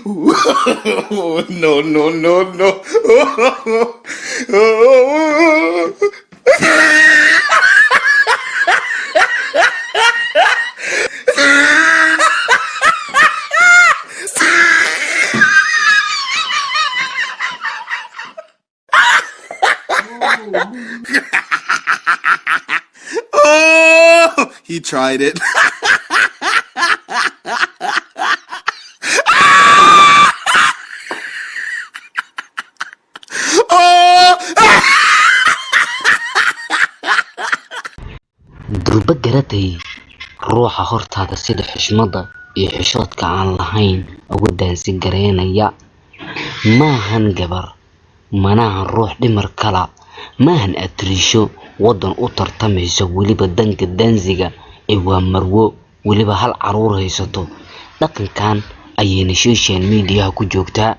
No, no, no, no. Oh, he tried it. durba garatay ruuxa hortaada sida xishmada iyo xishoodka aan lahayn ugu daansi gareynaya. maahan gabar, manahan ruux dhimar kala, maahan atriisho wadan u tartamaysa weliba danka daansiga ee waa marwo weliba hal caruur haysato. dhaqankan ayayna social mediaha ku joogtaa.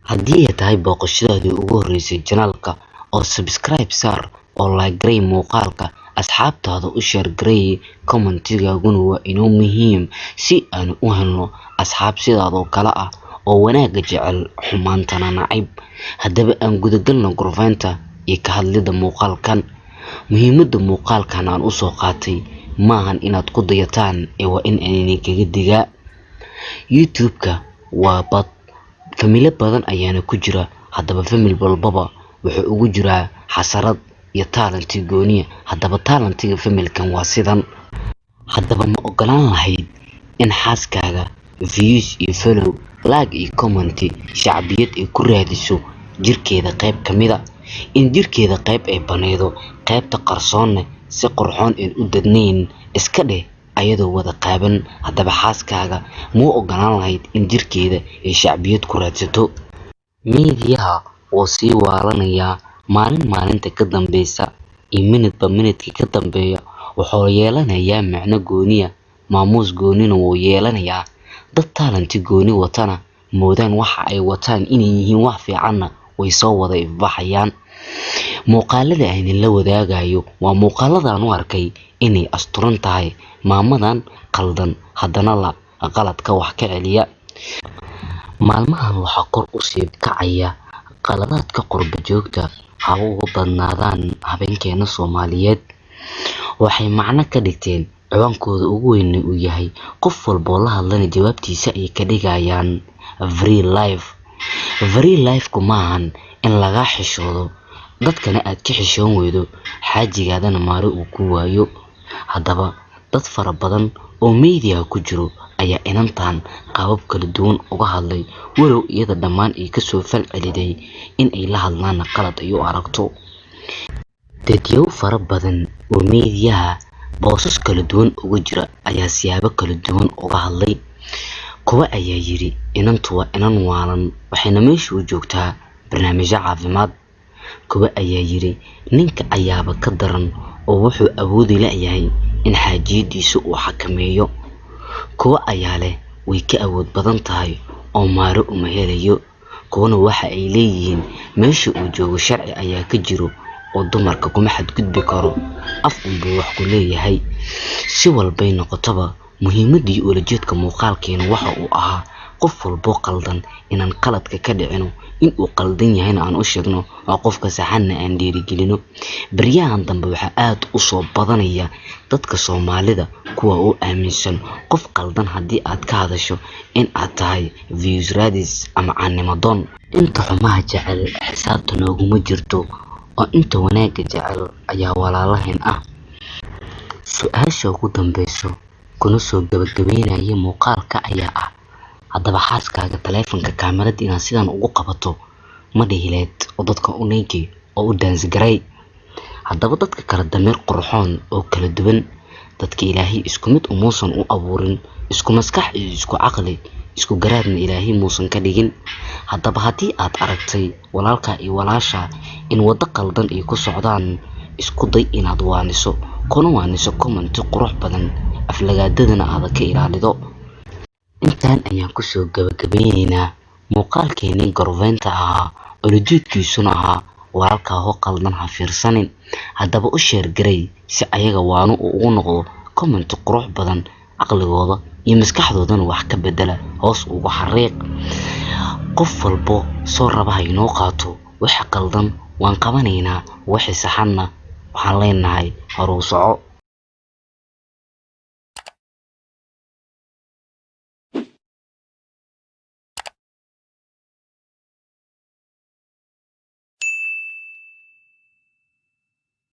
haddii ay tahay booqashadaadii ugu horeysay janaalka, oo subscribe saar oo like garay muuqaalka, asxaabtaada u share garay, commentigaaguna waa inoo muhiim si aan u helno asxaab sidaadoo kale ah oo wanaagga jecel xumaantana nacayb. haddaba aan gudagalno gorfaynta iyo ka hadlida muuqaalkan. muhiimada muuqaalkan aan usoo qaatay maahan inaad ku dayataan ee waa in aan idinkaga digaa. youtube-ka waa bad, familo badan ayaana ku jira. haddaba famil walbaba wuxuu ugu jiraa xasarad iyo talenti gooniya. haddaba talentiga familkan waa sidan. haddaba ma ogolaan lahayd in xaaskaaga views iyo follow, like iyo comment shacbiyad ay ku raadiso jirkeeda qayb ka mida, in jirkeeda qayb ay baneedo, qaybta qarsoonne si qurxoon aan u dadnayn iska dheh ayadoo wada qaaban. haddaba xaaskaaga muu ogolaan lahayd in jirkeeda ay shacbiyad ku raadsato? miidiyaha wuu sii waalanayaa maalin maalinta ka dambeysa iyo minidba minidka ka dambeeya. wuxuu yeelanayaa macno gooniya, maamuus goonina wuu yeelanayaa. dad talenti gooni watana moodaan waxa ay wataan inay yihiin wax fiicanna way soo wada ifbaxayaan. muuqaalada aan la wadaagayo waa muuqaaladaan u arkay inay asturan tahay maamadan qaldan haddana la qaladka wax ka celiya. maalmahan waxaa kor u sii kacaya qaladaadka qurba joogta haba ugu badnaadaan habeenkeena Soomaaliyeed. waxay macno ka dhigteen ciwaankooda ugu weyn uu yahay qof walba oo la hadlana jawaabtiisa ay ka dhigayaan free life. free life maahan in laga xishoodo dadkana aad ka xishoon weydo xaajigaadana maare uu ku waayo. haddaba dad fara badan oo media ku jiro ayaa inantan qaabab kala duwan uga hadlay, walow iyada dhammaan ay kasoo falceliday in ay la hadlaan qalad ay u aragto. dadyow fara badan oo meediyaha boosas kala duwan uga jira ayaa siyaabo kala duwan uga hadlay. kuwa ayaa yiri inantu waa inan waalan, waxayna meesha u joogtaa barnaamijyo caafimaad. kuwa ayaa yiri ninka ayaaba ka daran oo wuxuu awoodi leeyahay in xaajiyadiisa uu xakameeyo. kuwa ayaa leh way ka awood badan tahay oo maaro uma helayo. kuwana waxa ay leeyihiin meesha uu joogo sharci ayaa ka jiro oo dumarka kuma xadgudbi karo, af unbuu wax ku leeyahay. si walbay noqotaba muhiimadii ulajeedka muuqaalkeena waxa uu ahaa qof walbo qaldan inaan qaladka ka dhicino, in uu qaldan yahayna aan u sheegno oo qofka saxanna aan dhiirigelino. baryahan dambe waxaa aad u soo badanaya dadka Soomaalida kuwa u aaminsan qof qaldan haddii aad ka hadasho in aad tahay views raadis ama caanimo doon. inta xumaha jecel xisaabta nooguma jirto oo inta wanaagga jecel ayaa walaalahayn ah. su-aasha ugu dambeyso kuna soo gabagabeynaya muuqaalka ayaa ah, haddaba xaaskaaga taleefanka kaamirada inaad sidan ugu qabato ma dhihileed oo dadka u neegi oo u daansi garay. haddaba dadka kala dameer qurxoon oo kala duwan, dadka ilaahay isku mid umuusan u abuurin, isku maskax iyo isku caqli isku garaadna ilaahay muusan ka dhigin. haddaba haddii aad aragtay walaalka iyo walaasha in wado qaldan ay ku socdaan, isku day inaad waaniso, kuna waaniso comment qurux badan, aflagaadadana aad ka ilaalido. intaan ayaan kusoo gabagabeynaynaa muuqaalkeenii gorfaynta ahaa oo ujeedkiisuna ahaa walaalka oo qaldan ha fiirsanin. haddaba u share garay si ayaga waanu ugu noqdo comment qurux badan caqligooda iyo maskaxdoodana wax ka bedela hoos ugu xariiq. qof walbo soo raba ha inoo qaato waxa qaldan waan qabanaynaa, waxa saxanna waxaan leenahay horu soco.